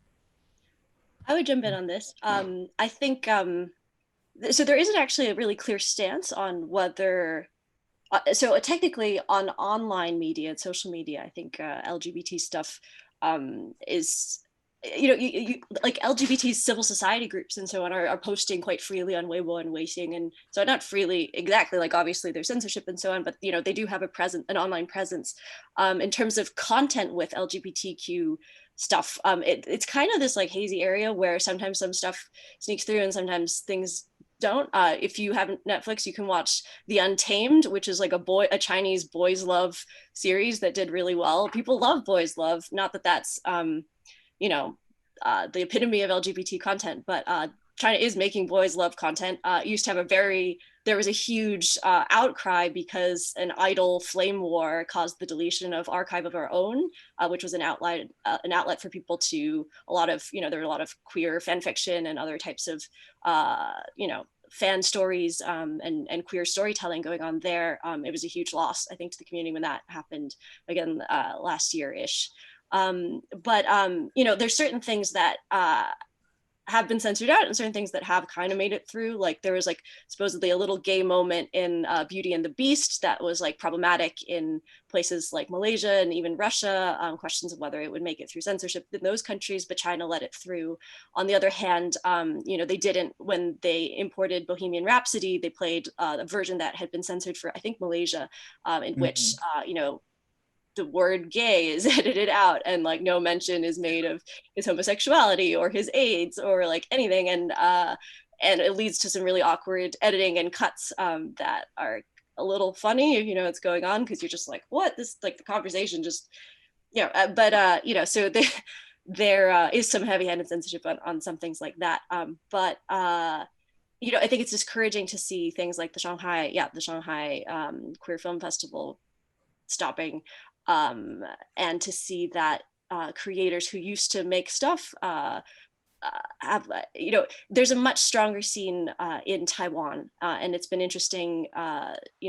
S5: I would jump in on this. I think so there isn't actually a really clear stance on whether So technically on online media and social media, I think LGBT stuff is, like LGBT civil society groups and so on are posting quite freely on Weibo and Weixin, and so not freely exactly, like obviously there's censorship and so on, but they do have an online presence. In terms of content with LGBTQ stuff, it's kind of this like hazy area where sometimes some stuff sneaks through and sometimes things don't. If you have Netflix, you can watch The Untamed, which is like a Chinese boys love series that did really well. People love boys love, not that that's the epitome of LGBT content, but China is making boys love content. Used to have there was a huge outcry because an idol flame war caused the deletion of Archive of Our Own, which was an outlet for people to, there were a lot of queer fan fiction and other types of, fan stories and queer storytelling going on there. It was a huge loss, I think, to the community when that happened again last year-ish. But there's certain things that have been censored out and certain things that have kind of made it through. Like there was like supposedly a little gay moment in Beauty and the Beast that was like problematic in places like Malaysia and even Russia, questions of whether it would make it through censorship in those countries, but China let it through. On the other hand, they didn't, when they imported Bohemian Rhapsody, they played a version that had been censored for, I think, Malaysia, in which, the word gay is edited out and like no mention is made of his homosexuality or his AIDS or like anything, and it leads to some really awkward editing and cuts that are a little funny if you know what's going on, because you're just like, what, this, like the conversation just so there is some heavy-handed censorship on some things like that, but I think it's discouraging to see things like the Shanghai Queer Film Festival stopping, and to see that creators who used to make stuff have, there's a much stronger scene in Taiwan, and it's been interesting,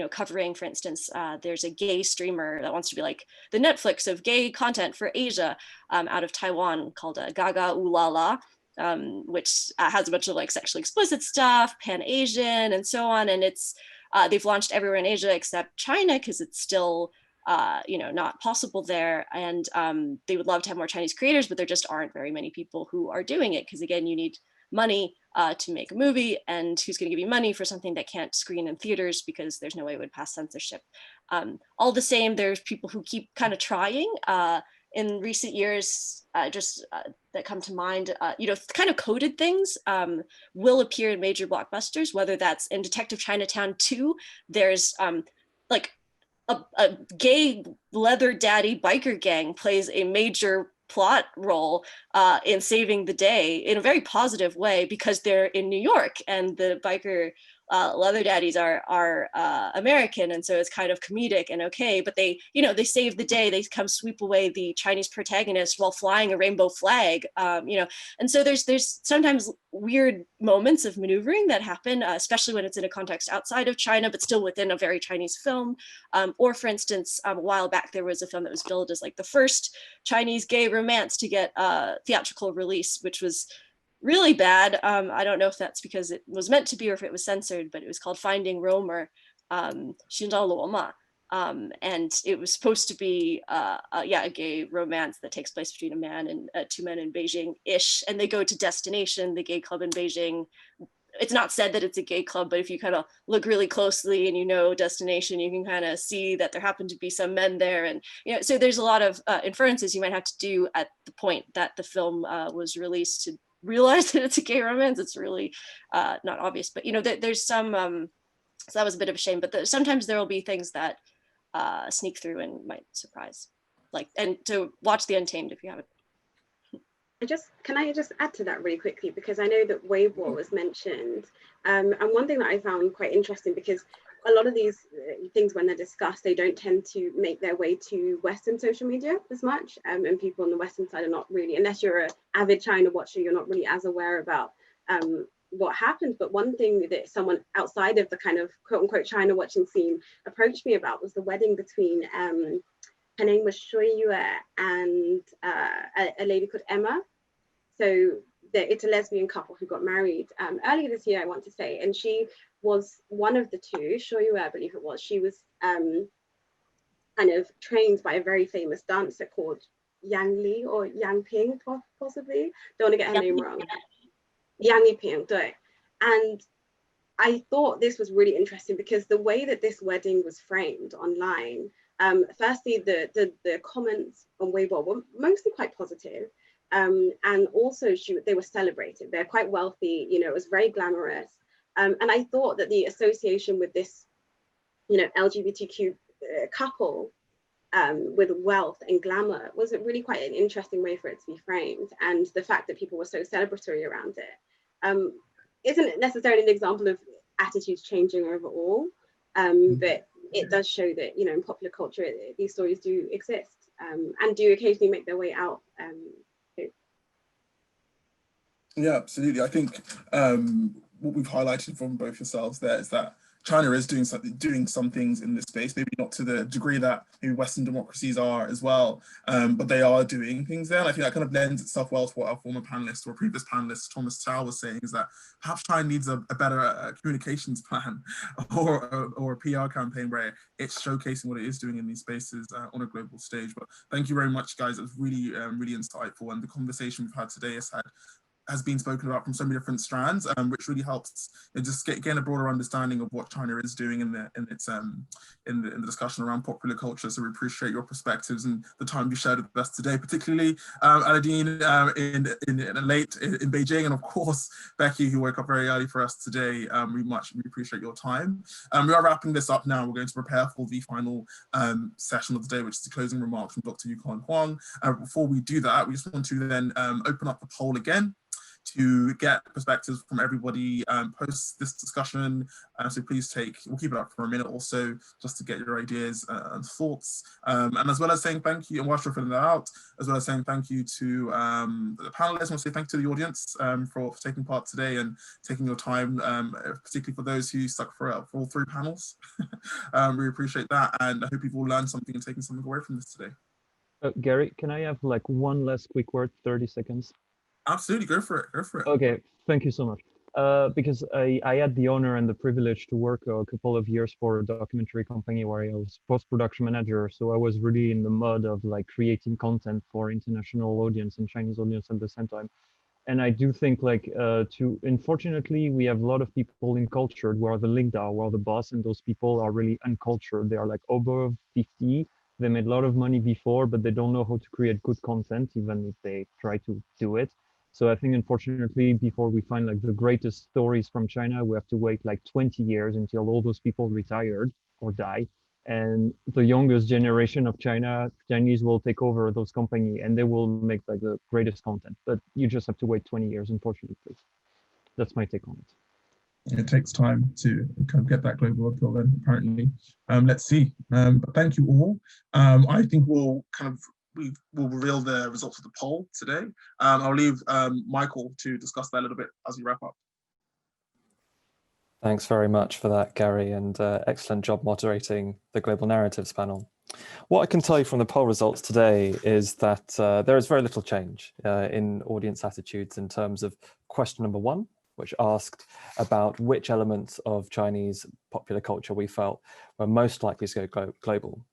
S5: covering, for instance, there's a gay streamer that wants to be like the Netflix of gay content for Asia, out of Taiwan, called Gaga Ulala, which has a bunch of like sexually explicit stuff, Pan-Asian and so on, and it's they've launched everywhere in Asia except China because it's still not possible there, and they would love to have more Chinese creators, but there just aren't very many people who are doing it, because again, you need money to make a movie, and who's going to give you money for something that can't screen in theaters because there's no way it would pass censorship. All the same, there's people who keep kind of trying. In recent years, that come to mind, kind of coded things will appear in major blockbusters, whether that's in Detective Chinatown 2, there's like a gay leather daddy biker gang plays a major plot role in saving the day in a very positive way, because they're in New York and the biker leather daddies are American, and so it's kind of comedic and okay, but they save the day. They come sweep away the Chinese protagonist while flying a rainbow flag, and so there's sometimes weird moments of maneuvering that happen, especially when it's in a context outside of China, but still within a very Chinese film. Or for instance, a while back, there was a film that was billed as like the first Chinese gay romance to get a theatrical release, which was really bad. I don't know if that's because it was meant to be or if it was censored, but it was called Finding Romer, 寻找罗马. And it was supposed to be a gay romance that takes place between a man and two men in Beijing-ish, and they go to Destination, the gay club in Beijing. It's not said that it's a gay club, but if you kind of look really closely and Destination, you can kind of see that there happen to be some men there, and so there's a lot of inferences you might have to do at the point that the film was released to realize that it's a gay romance. It's really not obvious, but there's some so that was a bit of a shame, but sometimes there will be things that sneak through and might surprise, and to watch The Untamed if you haven't.
S3: Can I just add to that really quickly, because I know that Weibo was mentioned, and one thing that I found quite interesting, because a lot of these things, when they're discussed, they don't tend to make their way to Western social media as much, and people on the Western side are not really, unless you're an avid China watcher, you're not really as aware about what happens. But one thing that someone outside of the kind of quote unquote China watching scene approached me about was the wedding between her name was Shui Yue and a lady called Emma. So it's a lesbian couple who got married earlier this year, I want to say, and she was one of the two, I believe it was. She was kind of trained by a very famous dancer called Yang Li or Yang Ping, possibly. Don't want to get her name wrong. Yang Ping, and I thought this was really interesting because the way that this wedding was framed online, firstly, the comments on Weibo were mostly quite positive. And also they were celebrated. They're quite wealthy, you know, it was very glamorous. And I thought that the association with this, you know, LGBTQ couple with wealth and glamour was really quite an interesting way for it to be framed. And the fact that people were so celebratory around it isn't necessarily an example of attitudes changing overall, but it does show that, you know, in popular culture, these stories do exist and do occasionally make their way out.
S2: Yeah, absolutely. I think what we've highlighted from both yourselves there is that China is doing some things in this space, maybe not to the degree that maybe Western democracies are as well, but they are doing things there. And I think that kind of lends itself well to what our former panelist or previous panelist, Thomas Chow, was saying, is that perhaps China needs a better communications plan or a PR campaign where it's showcasing what it is doing in these spaces on a global stage. But thank you very much, guys. It was really, really insightful. And the conversation we've had today has been spoken about from so many different strands, which really helps just gain a broader understanding of what China is doing in the discussion around popular culture. So we appreciate your perspectives and the time you shared with us today, particularly Aladin in Beijing, and of course Becky, who woke up very early for us today. We appreciate your time. We are wrapping this up now. We're going to prepare for the final session of the day, which is the closing remarks from Dr. Yukon Huang. Before we do that, we just want to then open up the poll again to get perspectives from everybody post this discussion. So please we'll keep it up for a minute or so just to get your ideas and thoughts. And as well as saying thank you, and whilst you're filling that out, as well as saying thank you to the panelists, I want to say thank you to the audience for taking part today and taking your time, particularly for those who stuck for all three panels. We appreciate that, and I hope you've all learned something and taken something away from this today.
S4: Gary, can I have like one last quick word, 30 seconds?
S2: Absolutely, go for it.
S4: Okay, thank you so much. Because I had the honor and the privilege to work a couple of years for a documentary company where I was post-production manager. So I was really in the mud of like creating content for international audience and Chinese audience at the same time. And I do think like unfortunately, we have a lot of people in culture who are the leader, who are the boss, and those people are really uncultured. They are like over 50. They made a lot of money before, but they don't know how to create good content, even if they try to do it. So I think, unfortunately, before we find like the greatest stories from China, we have to wait like 20 years until all those people retired or die. And the youngest generation of Chinese will take over those companies and they will make like the greatest content. But you just have to wait 20 years, unfortunately. That's my take on it.
S2: It takes time to kind of get that global appeal then, apparently. Let's see. But thank you all. I think we'll reveal the results of the poll today. I'll leave Michael to discuss that a little bit as we wrap up.
S6: Thanks very much for that, Gary, and excellent job moderating the Global Narratives panel. What I can tell you from the poll results today is that there is very little change in audience attitudes in terms of question number 1, which asked about which elements of Chinese popular culture we felt were most likely to go global.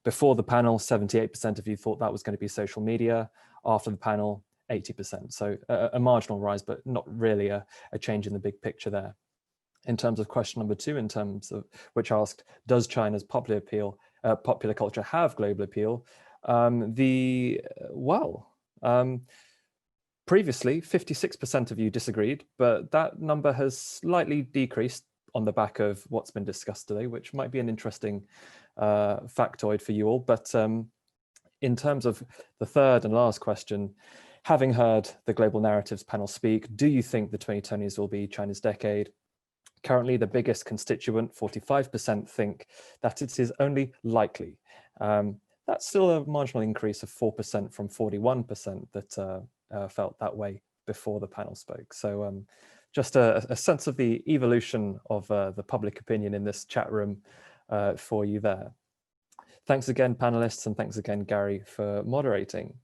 S6: Before the panel, 78% of you thought that was going to be social media. After the panel, 80%. So a marginal rise, but not really a change in the big picture there. In terms of question number 2, in terms of which asked, does China's popular culture have global appeal? Previously, 56% of you disagreed, but that number has slightly decreased on the back of what's been discussed today, which might be an interesting factoid for you all. But in terms of the third and last question, having heard the Global Narratives panel speak, do you think the 2020s will be China's decade? Currently, the biggest constituent, 45%, think that it is only likely. That's still a marginal increase of 4% from 41% that felt that way before the panel spoke. So just a sense of the evolution of the public opinion in this chat room for you there. Thanks again, panelists, and thanks again, Gary, for moderating.